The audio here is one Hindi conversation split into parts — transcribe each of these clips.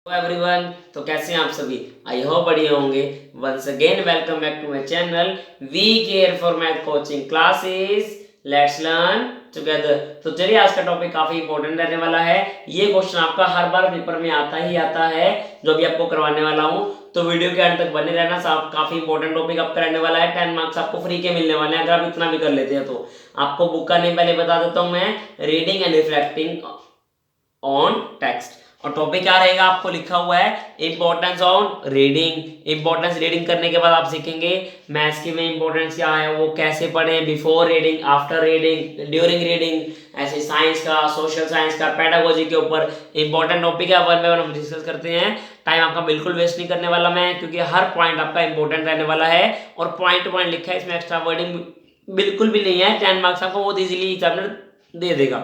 हेलो एवरीवन, तो कैसे हैं आप सभी। आई होप बढ़िया होंगे। Once again welcome back to my channel we care for math coaching classes. Let's learn together. तो चलिए, आज का टॉपिक काफी इंपॉर्टेंट रहने वाला है। ये क्वेश्चन आपका हर बार पेपर में आता ही आता है, जो भी आपको करवाने वाला हूँ। तो वीडियो के अंत तक बने रहना। साहब काफी इंपॉर्टेंट टॉपिक आपका रहने वाला है। 10 मार्क्स आपको फ्री के मिलने वाले हैं अगर आप इतना भी कर लेते हैं तो। आपको बुक का नेम पहले बता देता हूँ मैं, reading and reflecting on text. और टॉपिक क्या रहेगा, आपको लिखा हुआ है importance on reading. Importance reading करने के बाद आप सीखेंगे मैथ्स की में इंपॉर्टेंस क्या है, वो कैसे पढ़ें, before reading, after reading, during reading, ऐसे साइंस का, सोशल साइंस का, पेडागोजी के ऊपर इंपॉर्टेंट टॉपिक है। वन बाय वन हम डिस्कस करते हैं। टाइम आपका बिल्कुल वेस्ट नहीं करने वाला मैं, क्योंकि हर पॉइंट आपका इंपॉर्टेंट रहने वाला है और पॉइंट टू पॉइंट लिखा है, इसमें एक्स्ट्रा वर्डिंग बिल्कुल भी नहीं है। 10 मार्क्स आपको बहुत इजीली एग्जामिनर दे देगा।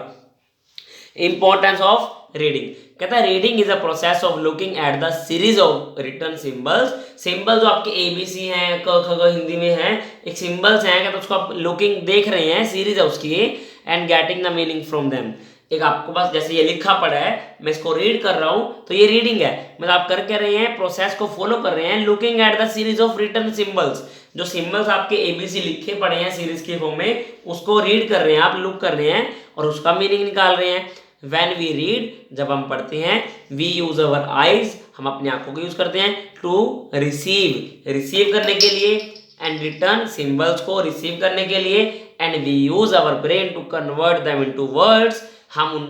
इंपॉर्टेंस ऑफ रीडिंग कहता है reading is a process of looking at the series of written symbols. Symbol जो आपके एबीसी हैं, क ख ग हिंदी में है, एक सिंबल्स हैं, कहता है उसको आप लुकिंग देख रहे हैं, सीरीज है उसकी, and getting the meaning from them. एक आपको पास जैसे ये लिखा पड़ा है, मैं इसको रीड कर रहा हूं, तो ये रीडिंग है। मतलब आप कर क्या रहे हैं, प्रोसेस को फॉलो कर रहे हैं, looking at the series of written symbols. जो सिंबल्स आपके एबीसी लिखे पड़े हैं सीरीज के फॉर्म में, उसको रीड कर रहे हैं, आप लुक कर रहे हैं और उसका मीनिंग निकाल रहे हैं। When we read, जब हम पढ़ते हैं, we use our eyes, हम अपनी आंखों को यूज करते हैं, to receive, रिसीव करने के लिए, and return, सिंबल्स को रिसीव करने के लिए, and we use our brain to convert them into words, हम उन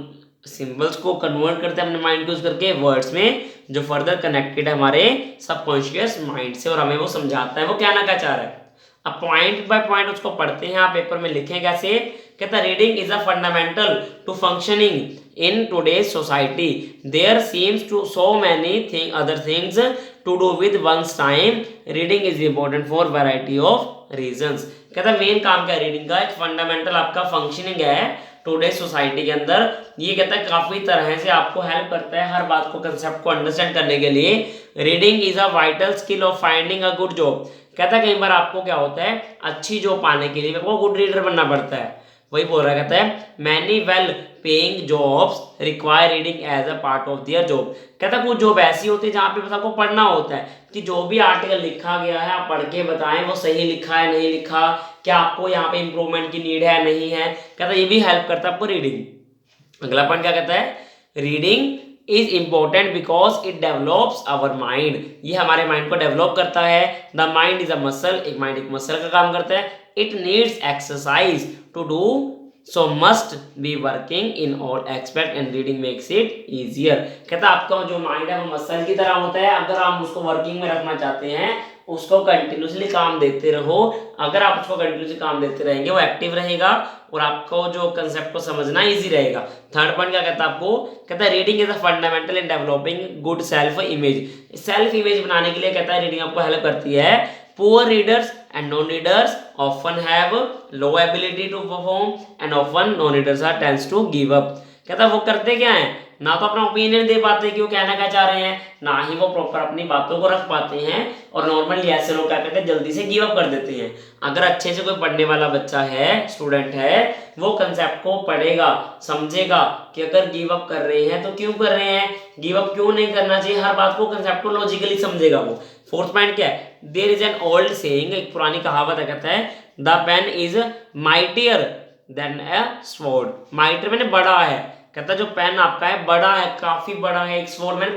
सिंबल्स को कन्वर्ट करते हैं अपने माइंड को यूज करके वर्ड्स में, जो फर्दर कनेक्टेड है हमारे सबकॉन्शियस माइंड से, और हमें वो समझाता है वो क्या ना क्या चाह रहा है। अब पॉइंट बाय पॉइंट उसको पढ़ते हैं, आप पेपर में लिखें कैसे। कहता है reading is a fundamental to functioning in today's society. There seems to so many other things to do with one's time. Reading is important for variety of reasons. कहता है मेन काम क्या है रीडिंग का, एक फंडामेंटल आपका फंक्शनिंग है टुडे सोसाइटी के अंदर। ये कहता है काफी तरह से आपको हेल्प करता है हर बात को, कंसेप्ट को अंडरस्टैंड करने के लिए। Reading is a vital skill of finding a good job. कहता है कई बार आपको क्या होता है, अच्छी जॉब पाने के लिए आपको गुड रीडर बनना पड़ता है। वही बोल रहा है, कहता है many well paying jobs require reading as a part of their job. कहता है कुछ जॉब ऐसी होती है जहाँ पे बस आपको पढ़ना होता है कि जो भी आर्टिकल लिखा गया है आप पढ़ के बताएं वो सही लिखा है नहीं लिखा, क्या आपको यहाँ पे इंप्रूवमेंट की नीड है नहीं है। कहता है ये भी हेल्प करता है आपको रीडिंग। अगला पॉइंट क्या कहता है, reading is important because it develops our mind. ये हमारे माइंड को डेवलप करता है। The mind is a muscle, एक माइंड एक मसल का काम करता है। It needs exercise to do so must be working in all expect and reading makes it easier. कहता है आपका जो माइंड है वो मसल की तरह होता है, अगर आप उसको वर्किंग में रखना चाहते हैं, उसको कंटिन्यूसली काम देते रहो। अगर आप उसको कंटिन्यूसली काम देते रहेंगे वो एक्टिव रहेगा और आपको जो कंसेप्ट को समझना इजी रहेगा। थर्ड पॉइंट क्या कहता है आपको, कहता है reading is a fundamental in developing good self image. Self image बनाने के लिए कहता है रीडिंग आपको हेल्प करती है। Poor readers and non readers often have low ability to perform and often non readers are tends to give up. कहता है वो करते क्या है, ना तो अपना ओपिनियन दे पाते कि वो कहना क्या चाह रहे हैं, ना ही वो प्रॉपर अपनी बातों को रख पाते हैं, और नॉर्मली ऐसे लोग क्या करते हैं जल्दी से गिव अप कर देते हैं। अगर अच्छे से कोई पढ़ने वाला बच्चा है, स्टूडेंट है, वो कंसेप्ट को पढ़ेगा, समझेगा कि अगर गिव अप कर रहे हैं तो क्यों कर रहे हैं, गिव अप क्यों नहीं करना चाहिए, हर बात को कंसेप्ट को लॉजिकली समझेगा वो। फोर्थ पॉइंट क्या है, there is an old saying, एक पुरानी कहावत है, कहता है the pen is mightier than a sword. Mightier मैंने बड़ा है, कहता है जो पेन आपका है बड़ा है, काफी बड़ा है। एक स्वॉर्ड मैंने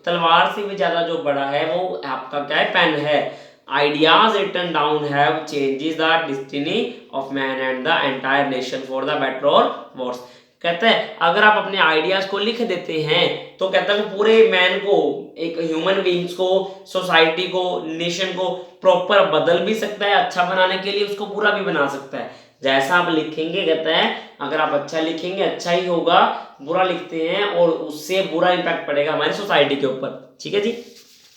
तलवार से भी ज्यादा जो बड़ा है वो आपका क्या है, पेन है। Ideas written down have changes the destiny of man and the entire nation for the better or worse. कहता है अगर आप अपने आइडियाज को लिख देते हैं तो कहता है पूरे मैन को, एक ह्यूमन बींग्स को, सोसाइटी को, नेशन को प्रॉपर बदल भी सकता है, अच्छा बनाने के लिए उसको बुरा भी बना सकता है। जैसा आप लिखेंगे, कहता है अगर आप अच्छा लिखेंगे अच्छा ही होगा, बुरा लिखते हैं और उससे बुरा इम्पैक्ट पड़ेगा हमारी सोसाइटी के ऊपर। ठीक है जी,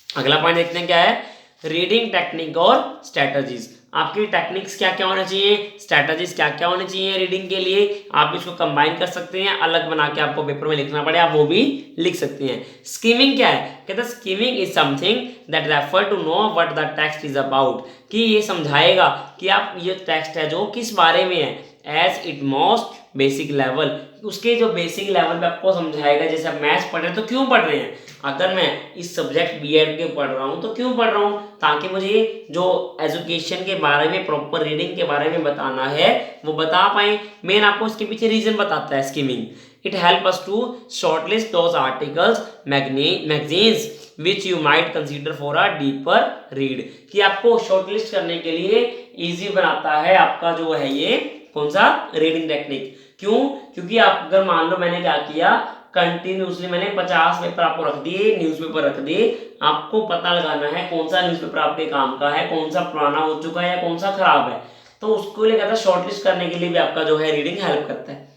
अगला पॉइंट देखते हैं क्या है, रीडिंग टेक्निक और स्ट्रेटजीज। आपकी टेक्निक्स क्या क्या होने चाहिए, स्ट्रेटजीज क्या क्या होने चाहिए रीडिंग के लिए, आप इसको कंबाइन कर सकते हैं, अलग बना के आपको पेपर में लिखना पड़े आप वो भी लिख सकते हैं। स्कीमिंग क्या है, कहते हैं skimming is something that refer to know what the text is about, कि ये समझाएगा कि आप ये टेक्स्ट है जो किस बारे में है। As it most basic level, उसके जो बेसिक लेवल पे आपको समझाएगा। जैसे आप मैथ्स पढ़ रहे हैं तो क्यों पढ़ रहे हैं, अगर मैं इस सब्जेक्ट बीएड के पढ़ रहा हूँ तो क्यों पढ़ रहा हूँ, ताकि मुझे जो एजुकेशन के बारे में, प्रॉपर रीडिंग के बारे में बताना है वो बता पाए। मेन आपको इसके पीछे रीजन बताता है skimming. It help us to shortlist those articles, magazines which you might consider for a deeper read, कि आपको शॉर्टलिस्ट करने के लिए इजी बनाता है आपका जो है ये कौन सा रीडिंग टेक्निक। क्यों, क्योंकि आप अगर मान लो मैंने क्या किया, कंटिन्यूसली मैंने 50 पेपर आपको रख दिए, न्यूज़पेपर रख दिए, आपको पता लगाना है कौन सा न्यूज़पेपर आपके काम का है, कौन सा पुराना हो चुका है या कौन सा खराब है। तो उसको लिए कहता है शॉर्टलिस्ट करने के लिए भी आपका जो है रीडिंग हेल्प करता है।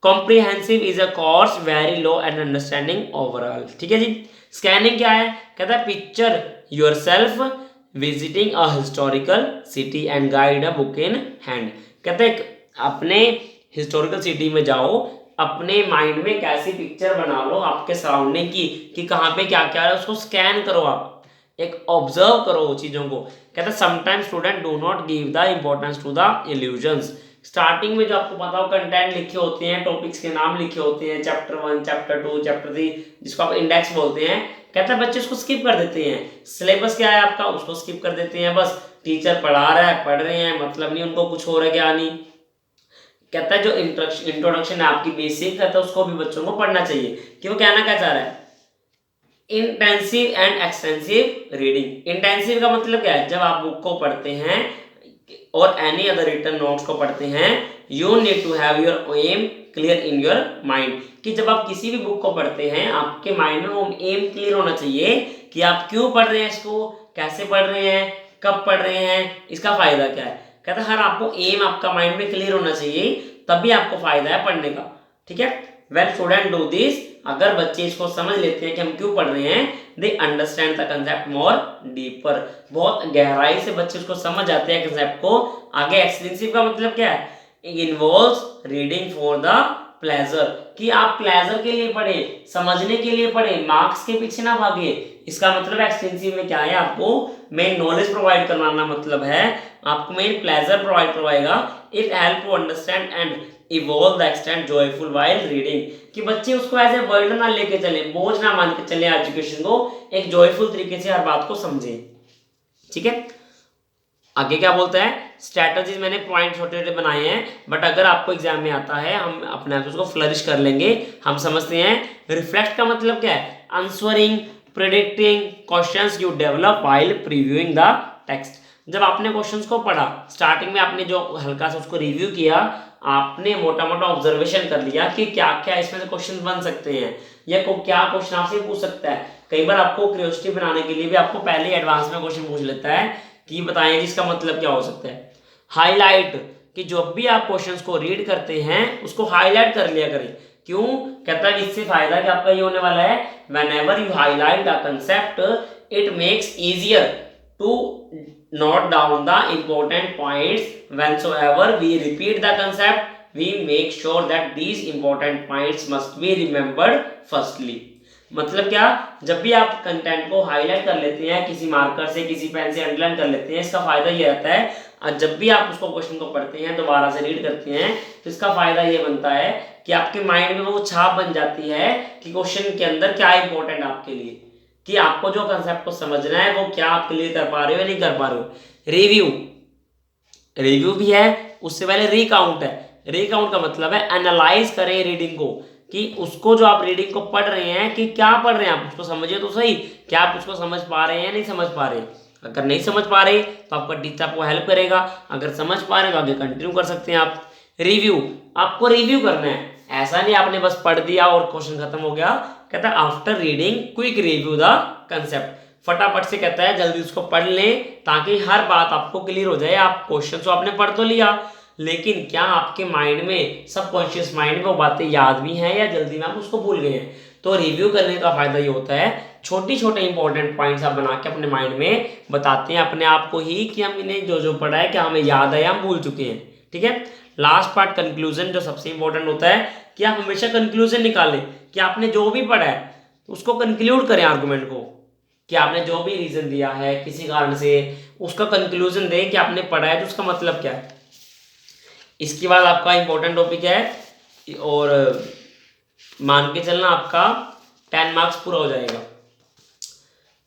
Comprehensive is a course very low and understanding overall. ठीक है जी। स्कैनिंग क्या है, कहता है picture yourself visiting a historical city and guide a book in hand. कहते हैं अपने हिस्टोरिकल सिटी में जाओ, अपने माइंड में कैसी पिक्चर बना लो आपके सराउंडिंग की, कि कहाँ पे क्या क्या है, उसको स्कैन करो, आप एक ऑब्जर्व करो वो चीजों को। कहता है sometimes student do not give the importance to the illusions. Starting में जो आपको पता हो कंटेंट लिखे होते हैं, टॉपिक्स के नाम लिखे होते हैं, चैप्टर 1, चैप्टर 2, चैप्टर 3, जिसको आप इंडेक्स बोलते हैं, कहता है बच्चे उसको स्किप कर देते हैं। सिलेबस क्या है आपका, उसको स्किप कर देते हैं, बस टीचर पढ़ा रहा है, पढ़ रहे हैं, मतलब नहीं उनको कुछ हो रहा है क्या नहीं। कहता है जो इंट्रोडक्शन है आपकी बेसिक, कहता है उसको भी बच्चों को पढ़ना चाहिए। कि वो कहना क्या चाह रहा है, intensive and extensive reading. Intensive का मतलब क्या है, जब आप बुक को पढ़ते हैं और एनी अदर रिटन नोट्स को पढ़ते हैं, you need to have your aim clear in your mind, कि जब आप किसी भी बुक को पढ़ते हैं आपके माइंड में वो एम क्लियर होना चाहिए कि आप क्यों पढ़ रहे हैं इसको, कैसे पढ़ रहे हैं, कब पढ़ रहे हैं, इसका फायदा क्या है। कहता है हर आपको एम आपका माइंड में क्लियर होना चाहिए, तभी आपको फायदा है पढ़ने का। ठीक है। वेन स्टूडेंट डू दिस, अगर बच्चे इसको समझ लेते हैं कि हम क्यों पढ़ रहे हैं, they understand the concept more deeper, बहुत गहराई से बच्चे उसको समझ जाते हैं कंसेप्ट को। आगे एक्सटेंसिव का मतलब क्या है, involves reading for the pleasure, कि आप प्लेजर के लिए पढ़े, समझने के लिए पढ़े, मार्क्स के पीछे ना भागे। इसका मतलब एक्सटेंसिव में क्या है, आपको मेन नॉलेज प्रोवाइड करवाना मतलब है, आपको मेन प्लेजर प्रोवाइड करवाएगा। It help to understand and evolve the extend joyful while reading, कि बच्चे उसको एज ए वर्ड ना लेके चले, बोझ ना मान के चले, एजुकेशन को एक जॉयफुल तरीके से हर बात को समझे। ठीक है। आगे क्या बोलता है, स्ट्रैटेजीज मैंने पॉइंट छोटे छोटे बनाए हैं, बट अगर आपको एग्जाम में आता है हम अपने आप उसको फ्लरिश कर लेंगे। हम समझते हैं रिफ्लेक्ट का मतलब क्या है, answering, predicting questions you develop while previewing the text. जब आपने क्वेश्चंस को पढ़ा, स्टार्टिंग में आपने जो हल्का सा उसको रिव्यू किया, आपने मोटा मोटा ऑब्जर्वेशन कर लिया कि क्या क्या इसमें से क्वेश्चन बन सकते हैं या क्या क्वेश्चन आपसे पूछ सकता है। कई बार आपको क्यूरियोसिटी बनाने के लिए भी आपको पहले एडवांस में क्वेश्चन पूछ लेता है कि बताएं जिसका मतलब क्या हो सकता है। हाईलाइट, कि जब भी आप क्वेश्चंस को रीड करते हैं उसको हाईलाइट कर लिया करें। क्यों, कहता है इससे फायदा कि आपका ये होने वाला है, whenever you highlight a concept it makes easier to note down the important points whensoever we repeat the concept we make sure that these important points must be remembered firstly. मतलब क्या, जब भी आप कंटेंट को हाईलाइट कर लेते हैं किसी मार्कर से, किसी पेन से अंडरलाइन कर लेते हैं, इसका फायदा ये रहता है, और जब भी आप उसको क्वेश्चन को पढ़ते हैं, दोबारा से रीड करते हैं, तो इसका फायदा ये बनता है कि आपके माइंड में वो छाप बन जाती है कि क्वेश्चन के अंदर क्या इंपॉर्टेंट आपके लिए, कि आपको जो कंसेप्ट को समझना है वो क्या आप क्लियर कर पा रहे हो या नहीं कर पा रहे हो। रिव्यू, रिव्यू भी है, उससे पहले रिकाउंट है। रिकाउंट का मतलब है एनालाइज करें रीडिंग को, कि उसको जो आप रीडिंग को पढ़ रहे हैं कि क्या पढ़ रहे हैं आप उसको समझिए तो सही, क्या आप उसको समझ पा रहे हैं या नहीं समझ पा रहे। अगर नहीं समझ पा रहे तो आपका टीचर आपको हेल्प करेगा, अगर समझ पा रहे हैं तो आगे कंटिन्यू कर सकते हैं आप। रिव्यू, आपको रिव्यू करना है, ऐसा नहीं आपने बस पढ़ दिया और क्वेश्चन खत्म हो गया। कहता है after reading quick review the concept, फटाफट से कहता है जल्दी उसको पढ़ लें ताकि हर बात आपको क्लियर हो जाए। आप क्वेश्चन तो आपने पढ़ तो लिया, लेकिन क्या आपके माइंड में, सबकॉन्शियस माइंड में वो बातें याद भी हैं या जल्दी में आप उसको भूल गए हैं। तो रिव्यू करने का फायदा ये होता है, छोटी छोटे इंपॉर्टेंट पॉइंट्स आप बना के अपने माइंड में बताते हैं अपने आप को ही कि हम इन्हें जो जो पढ़ा है क्या हमें याद है या हम भूल चुके हैं। ठीक है। लास्ट पार्ट कंक्लूजन, जो सबसे इंपॉर्टेंट होता है कि आप हमेशा कंक्लूजन निकालें कि आपने जो भी पढ़ा है उसको कंक्लूड करें आर्गुमेंट को, कि आपने जो भी रीजन दिया है किसी कारण से उसका कंक्लूजन दें कि आपने पढ़ा है तो उसका मतलब क्या है। इसके बाद आपका इंपॉर्टेंट टॉपिक है, और मान के चलना आपका 10 मार्क्स पूरा हो जाएगा।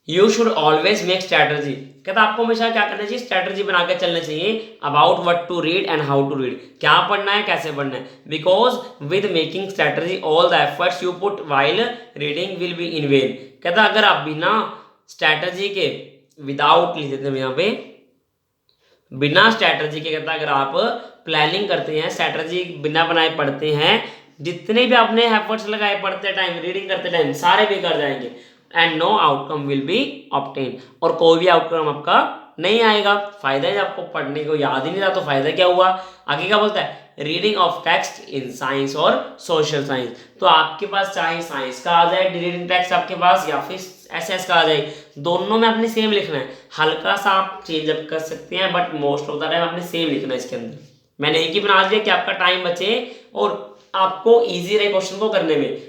You should always make strategy, कहता आपको हमेशा क्या करना चाहिए, स्ट्रैटेजी बना के चलना चाहिए about what to read and how to read, क्या पढ़ना है कैसे पढ़ना है। Because with making strategy all the efforts you put while reading will be in vain, कहता अगर आप बिना स्ट्रैटेजी के, विदाउट लिख देते हैं यहाँ पे, बिना स्ट्रैटेजी के, कहता अगर आप प्लानिंग करते हैं, स्ट्रैटेजी बिना बनाए पढ़ते हैं, जितने भी आपने एफर्ट्स लगाए पढ़ते टाइम, रीडिंग करते टाइम, सारे बेकार जाएंगे, and know outcome will be obtain, और कोई भी आउटकम आपका नहीं आएगा। फायदा है आपको पढ़ने को याद ही नहीं रहा तो फायदा क्या हुआ। आगे क्या बोलता है, reading of text in science और सोशल साइंस, तो आपके पास चाहे साइंस का आ जाए रीडिंग टेक्स्ट आपके पास, या फिर एसएस का आ जाए, दोनों में आपने सेम लिखना है। हल्का सा आप चेंज अप कर सकते हैं, but most of the time आपने सेम लिखना है इसके अंदर। मैंने एक ही बना दिया कि आपका टाइम बचे और आपको ईजी रहे क्वेश्चन को करने में।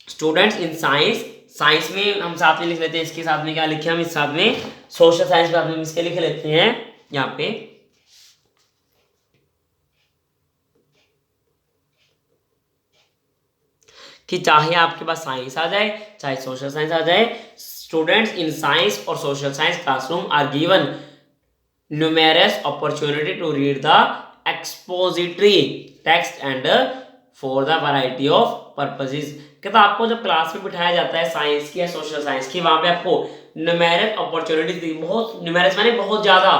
स्टूडेंट्स इन साइंस, साइंस में हम साथ में लिख लेते हैं, इसके साथ में क्या लिखे हम, इस साथ में सोशल साइंस में हम इसके लिख लेते हैं यहाँ पे, कि चाहे आपके पास साइंस आ जाए चाहे सोशल साइंस आ जाए, स्टूडेंट्स इन साइंस और social science classroom are given numerous opportunity to read the expository text and for the variety of purposes, कहता आपको जब क्लास में बिठाया जाता है साइंस की या सोशल साइंस की, वहां पे आपको न्यूमेरस अपॉर्चुनिटीज दी, बहुत न्यूमेरस माने बहुत ज्यादा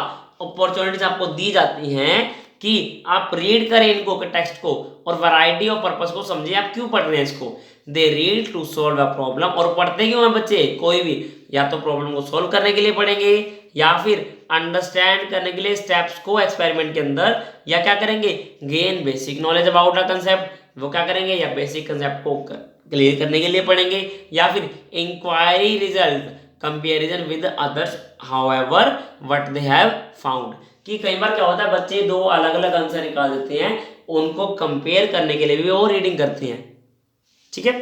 अपॉर्चुनिटीज आपको दी जाती हैं कि आप रीड करें इनको टेक्स्ट को, और वैरायटी ऑफ पर्पस को समझे आप क्यों पढ़ रहे हैं इसको। They read to solve a problem, और पढ़ते क्यों हैं बच्चे, कोई भी या तो प्रॉब्लम को सोल्व करने के लिए पढ़ेंगे, या फिर अंडरस्टैंड करने के लिए स्टेप्स को एक्सपेरिमेंट के अंदर, या क्या करेंगे, gain basic knowledge about a concept, वो क्या करेंगे, या बेसिक कंसेप्ट को क्लियर करने के लिए पढ़ेंगे, या फिर inquiry result comparison with others however what they have found, कि कई बार क्या होता है बच्चे दो अलग अलग आंसर निकाल देते हैं, उनको कंपेयर करने के लिए भी वो रीडिंग करते हैं। ठीक है,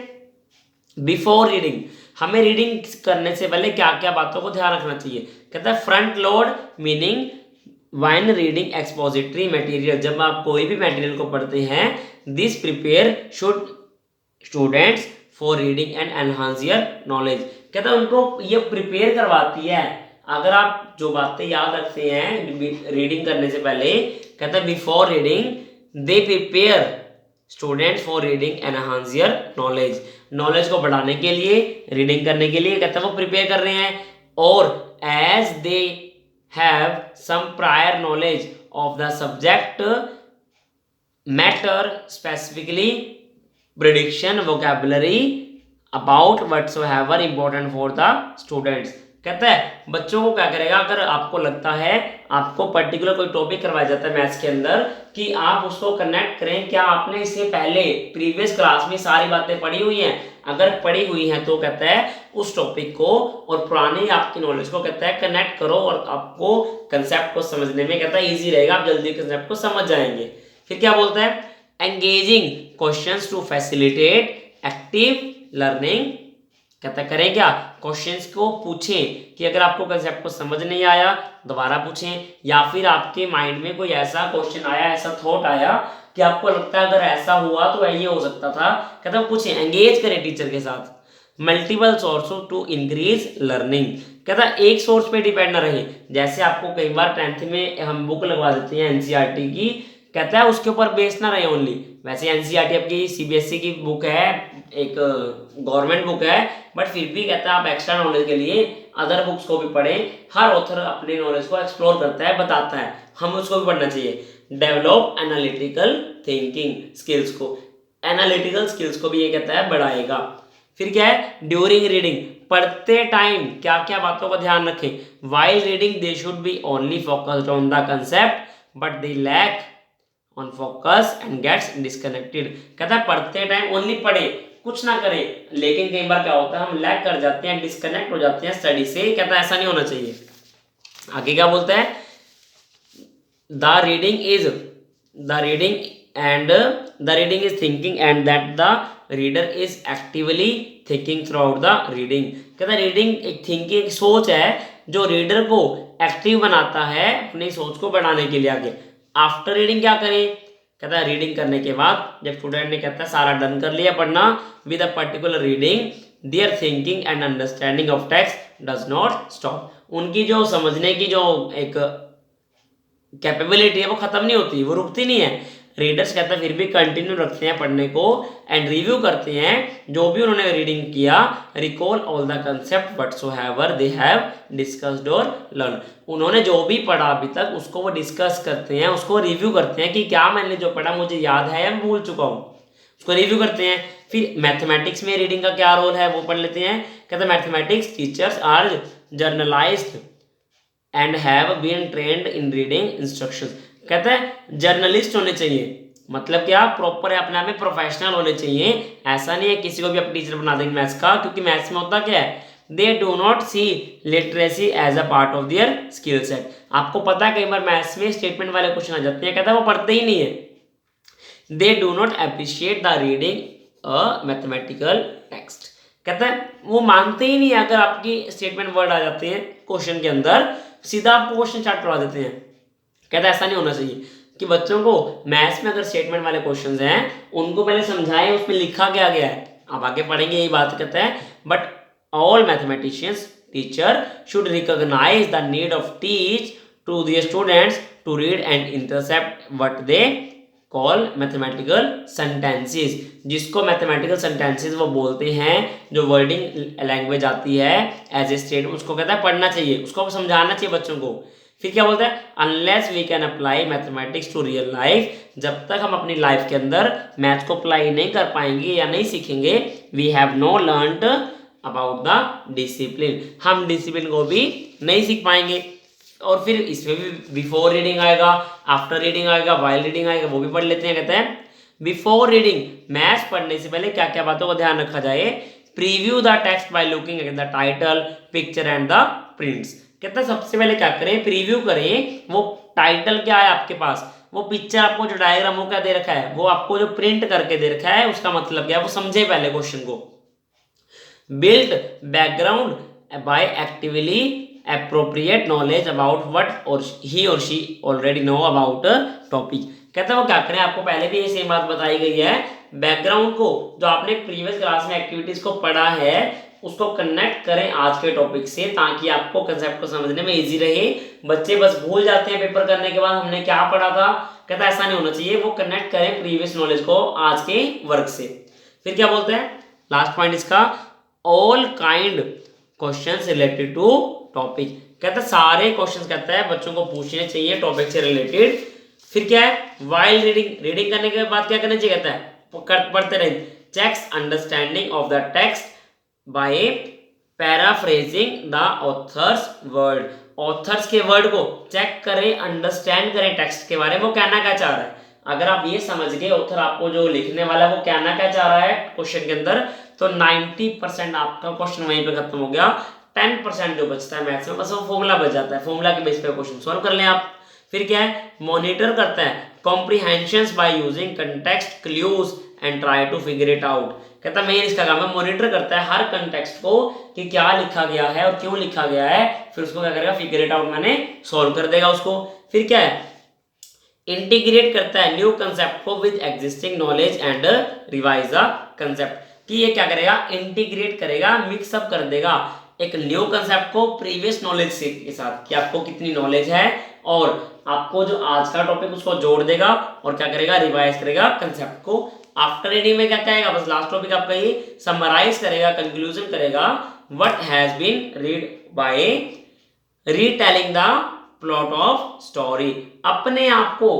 बिफोर रीडिंग, हमें रीडिंग करने से पहले क्या क्या बातों को ध्यान रखना चाहिए, कहता है front load meaning while reading expository material, जब आप कोई भी मटेरियल को पढ़ते हैं, this prepare should students for reading and enhance your knowledge, कहता है उनको ये प्रिपेयर करवाती है, अगर आप जो बातें याद रखते हैं रीडिंग करने से पहले, कहता है before reading they prepare students for reading enhance your knowledge, knowledge को बढ़ाने के लिए, रीडिंग करने के लिए, कहता है वो प्रिपेयर कर रहे हैं, और as they have some prior knowledge of the subject matter specifically prediction vocabulary about whatsoever important for the students, कहता है बच्चों को क्या करेगा, अगर आपको लगता है आपको पर्टिकुलर कोई टॉपिक करवाया जाता है मैथ्स के अंदर कि आप उसको कनेक्ट करें, क्या आपने इससे पहले प्रीवियस क्लास में सारी बातें पढ़ी हुई हैं, अगर पढ़ी हुई हैं तो कहता है उस टॉपिक को और पुरानी आपकी नॉलेज को कहता है कनेक्ट करो, और आपको कंसेप्ट को समझने में कहता है ईजी रहेगा, आप जल्दी कंसेप्ट को समझ जाएंगे। फिर क्या बोलता है, engaging questions to facilitate active learning, कहता करें क्या, क्वेश्चंस को पूछें कि अगर आपको कंसेप्ट को समझ नहीं आया दोबारा पूछें, या फिर आपके माइंड में कोई ऐसा क्वेश्चन आया, ऐसा थॉट आया कि आपको लगता है अगर ऐसा हुआ तो ये हो सकता था, कहता पूछें, एंगेज करें टीचर के साथ। Multiple source to increase learning, कहता एक सोर्स पे डिपेंड ना रहे, जैसे आपको कई बार 10th में हम बुक लगवा देते हैं एनसीईआरटी की, कहता है उसके ऊपर बेस ना रहे ओनली, वैसे एनसीईआरटी आपकी सीबीएसई की बुक है, एक गवर्नमेंट बुक है, बट फिर भी कहता है आप एक्स्ट्रा नॉलेज के लिए अदर बुक्स को भी पढ़ें, हर ऑथर अपने नॉलेज को एक्सप्लोर करता है, बताता है, हम उसको भी पढ़ना चाहिए। डेवलप एनालिटिकल थिंकिंग स्किल्स को, एनालिटिकल स्किल्स को भी ये कहता है बढ़ाएगा। फिर क्या है, ड्यूरिंग रीडिंग, पढ़ते टाइम क्या क्या बातों का ध्यान रखें, while reading they should be only focused on the concept but they lack on focus and gets disconnected, कहता है पढ़ते टाइम ओनली पढ़े, कुछ ना करें, लेकिन कई बार क्या होता है हम लैक कर जाते हैं, डिस्कनेक्ट हो जाते हैं स्टडी से, कहता है ऐसा नहीं होना चाहिए। आगे क्या बोलता है, the reading is thinking and that the reader is actively thinking through out the reading, कहता है रीडिंग एक थिंकिंग एक सोच है जो रीडर को एक्टिव बनाता है अपनी सोच को बढ़ाने के लिए आगे। आफ्टर रीडिंग क्या करें, कहता है रीडिंग करने के बाद जब स्टूडेंट ने कहता है सारा डन कर लिया पढ़ना, with a particular reading there thinking and understanding of text does not stop. उनकी जो समझने की जो एक कैपेबिलिटी है वो खत्म नहीं होती, वो रुकती नहीं है। रीडर्स कहते हैं फिर भी कंटिन्यू रखते हैं पढ़ने को एंड रिव्यू करते हैं जो भी उन्होंने रीडिंग किया, recall all the concept whatsoever they have discussed और लर्न। उन्होंने जो भी पढ़ा अभी तक उसको वो डिस्कस करते हैं, उसको रिव्यू करते हैं कि क्या मैंने जो पढ़ा मुझे याद है या मैं भूल चुका हूँ, उसको रिव्यू करते हैं। फिर मैथमेटिक्स में रीडिंग का क्या रोल है वो पढ़ लेते हैं। कहते हैं mathematics teachers are journalised and have been trained in reading instructions. कहते हैं जर्नलिस्ट होने चाहिए, मतलब क्या प्रॉपर है अपने आप में प्रोफेशनल होने चाहिए। ऐसा नहीं है किसी को भी अपनी टीचर बना देंगे मैथ्स का, क्योंकि मैथ्स में होता क्या है, they do not see literacy as a part of their skill set. आपको पता है कई बार मैथ्स में स्टेटमेंट वाले क्वेश्चन आ जाते हैं, कहता है वो पढ़ते ही नहीं है। They do not appreciate the reading a mathematical text. कहता है वो मानते ही नहीं है अगर आपकी स्टेटमेंट वर्ड आ जाते हैं क्वेश्चन के अंदर, सीधा आपको क्वेश्चन स्टार्ट करवा देते हैं। कहता है ऐसा नहीं होना चाहिए कि बच्चों को मैथ्स में अगर स्टेटमेंट वाले क्वेश्चंस हैं उनको पहले समझाएं उसमें लिखा क्या गया है, अब आगे पढ़ेंगे यही बात कहता है। But all mathematicians teacher should recognise the need of teach to the students to read and intercept what they call mathematical sentences. जिसको मैथमेटिकल सेंटेंसेस वो बोलते हैं, जो वर्डिंग लैंग्वेज आती है एज ए स्टेटमेंट, उसको कहता है पढ़ना चाहिए, उसको समझाना चाहिए बच्चों को। फिर क्या बोलता है, unless we can apply mathematics to real life, जब तक हम अपनी लाइफ के अंदर मैथ्स को अप्लाई नहीं कर पाएंगे या नहीं सीखेंगे, we have no learned about the discipline, हम डिसिप्लिन को भी नहीं सीख पाएंगे। और फिर इसमें भी बिफोर रीडिंग आएगा, आफ्टर रीडिंग आएगा, वाइल रीडिंग आएगा, वो भी पढ़ लेते हैं। कहते हैं बिफोर रीडिंग, मैथ्स पढ़ने से पहले क्या क्या बातों का ध्यान रखा जाए। Preview the text by looking at the title, picture and the prints. कहता है सबसे पहले क्या करें, प्रीव्यू करें, वो टाइटल क्या है आपके पास, वो पिक्चर आपको जो डायग्राम वो क्या दे रखा है, वो आपको जो प्रिंट करके दे रखा है उसका मतलब क्या है वो समझे पहले क्वेश्चन को। Build background by actively appropriate knowledge about what or he or she already know about a topic। कहता है वो क्या करें, आपको पहले भी ये सेम बात बताई गई है, बैकग्राउंड को जो आपने प्रीवियस क्लास में एक्टिविटीज को पढ़ा है उसको कनेक्ट करें आज के टॉपिक से, ताकि आपको कंसेप्ट को समझने में इजी रहे। बच्चे बस भूल जाते हैं पेपर करने के बाद हमने क्या पढ़ा था, कहता है ऐसा नहीं होना चाहिए, वो कनेक्ट करें प्रीवियस नॉलेज को आज के वर्क से। फिर क्या बोलते हैं लास्ट पॉइंट इसका, all kind questions related to topic. कहता है सारे क्वेश्चंस कहता है बच्चों को पूछने चाहिए टॉपिक से रिलेटेड। फिर क्या है, वाइल रीडिंग, रीडिंग करने के बाद क्या करना चाहिए, कहता है पढ़ते रहे, checks understanding of the text by paraphrasing the author's word. Authors के वर्ड को चेक करें, अंडरस्टैंड करें टेक्स्ट के बारे में, वो कहना क्या चाह रहा है। अगर आप ये समझ गए ऑथर आपको जो लिखने वाला है वो कहना क्या चाह रहा है क्वेश्चन के अंदर, तो 90% आपका क्वेश्चन वहीं पे खत्म हो गया। 10% जो बचता है मैथ्स में बस वो फॉर्मूला बच जाता है, फॉर्मूला के बेस पे क्वेश्चन सॉल्व कर लें आप। फिर क्या है, मॉनिटर करता है comprehensions by using context clues and try to figure it out. कहता है मेन इसका काम है, मॉनिटर करता है हर कंटेक्स्ट को कि क्या लिखा गया है और क्यों लिखा गया है, फिर उसको क्या करेगा, फिगर इट आउट मैंने सॉल्व कर देगा उसको। फिर क्या है, इंटीग्रेट करता है न्यू कंसेप्ट को with existing knowledge and revise the concept, कि ये क्या करेगा, इंटीग्रेट करेगा, मिक्सअप कर देगा एक न्यू कंसेप्ट को प्रीवियस नॉलेज से के साथ, कि आपको कितनी नॉलेज है और आपको जो आज का टॉपिक उसको जोड़ देगा और क्या करेगा, रिवाइज करेगा कंसेप्ट को। आफ्टर रीडिंग में क्या कहेगा, बस लास्ट टॉपिक आपका ये समराइज करेगा, कंक्लूजन करेगा, what has been read by retelling the plot of story. अपने आप को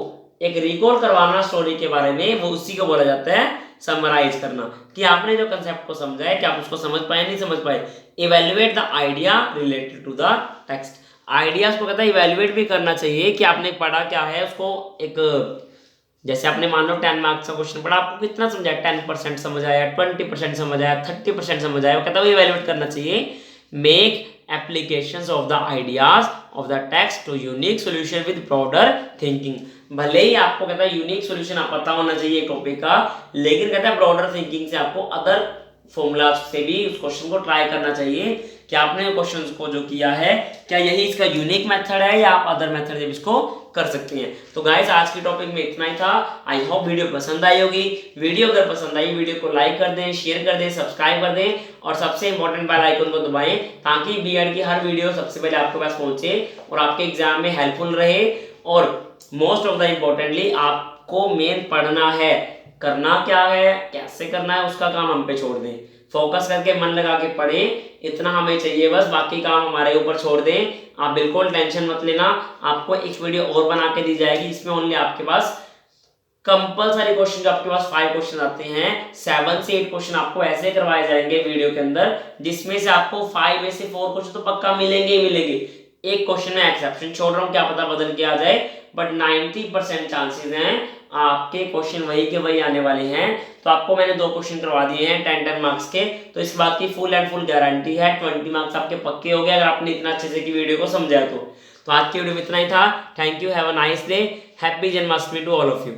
एक रिकॉल करवाना स्टोरी के बारे में, वो उसी को बोला जाता है समराइज करना, कि आपने जो कंसेप्ट को समझा है कि आप उसको समझ पाए नहीं समझ पाए। Evaluate the idea related to the text, ideas को कहता है इवेल्युएट भी करना चाहिए कि आपने पढ़ा क्या है उसको। एक जैसे आपने मान लो 10 मार्क्स का क्वेश्चन पढ़ा, आपको कितना समझ आया, 10% समझ आया, 20% समझ आया, 30% समझ आया, वो कहता है इवेल्युएट करना चाहिए। Make applications of the ideas of the text to unique solution with broader thinking। भले ही आपको कहता है यूनिक सॉल्यूशन आप पता होना चाहिए टॉपिक का, लेकिन कहता है ब्रॉडर थिंकिंग से आपको अदर फॉर्मूला से भी उस क्वेश्चन को ट्राई करना चाहिए कि आपने क्वेश्चन को जो किया है क्या यही इसका यूनिक मेथड है या आप अदर मेथड से इसको कर सकती हैं। तो गाइस आज की टॉपिक में इतना ही था। आई होप वीडियो पसंद आई होगी। वीडियो अगर पसंद आई वीडियो को लाइक कर दें, शेयर कर दें, सब्सक्राइब कर दें और सबसे इंपॉर्टेंट बेल आइकन को दबाएं ताकि बीएड की हर वीडियो सबसे पहले आपके पास पहुंचे और आपके एग्जाम में हेल्पफुल रहे। और मोस्ट ऑफ द इम्पोर्टेंटली आपको मेन पढ़ना है, करना क्या है, कैसे करना है उसका काम हम पे छोड़ दें। फोकस करके मन लगा के पढ़ें, इतना हमें चाहिए बस, बाकी काम हमारे ऊपर छोड़ दें। आप बिल्कुल टेंशन मत लेना, आपको एक वीडियो और बना के दी जाएगी जिसमें ओनली आपके पास कंपलसरी क्वेश्चन, जो आपके पास 5 क्वेश्चन आते हैं, 7 से 8 क्वेश्चन आपको ऐसे करवाए जाएंगे वीडियो के अंदर जिसमें से आपको 5 में से 4 क्वेश्चन तो पक्का मिलेंगे ही मिलेंगे। एक क्वेश्चन में एक्सेप्शन छोड़ रहा हूँ, क्या पता बदल के आ जाए, बट 90% चांसेस हैं आपके क्वेश्चन वही के वही आने वाले हैं। तो आपको मैंने 2 क्वेश्चन करवा दिए हैं 10-10 मार्क्स के, तो इस बात की फुल एंड फुल गारंटी है 20 मार्क्स आपके पक्के हो गए अगर आपने इतना अच्छे से की वीडियो को समझा। तो आज की वीडियो में इतना ही था। Thank you, have a nice day, happy Janmashtami to all of you.